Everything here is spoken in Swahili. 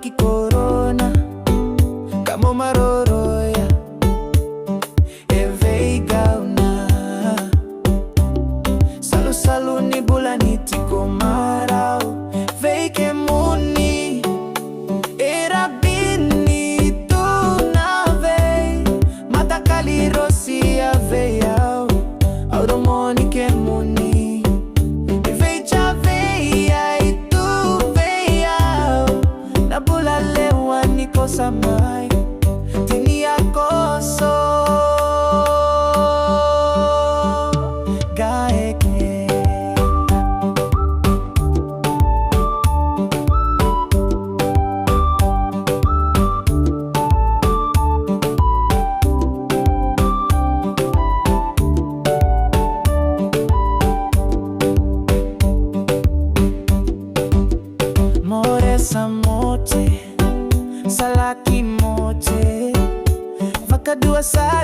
ki corona kamo maroroya eveigauna salu ni bulaniti komarao veike muni era bini tunave matakali rosia veiao audomoni ke muni veja veia itu veiao nabula lewa niko samai tinia koso gaeke more samote salaki mote vakadua sa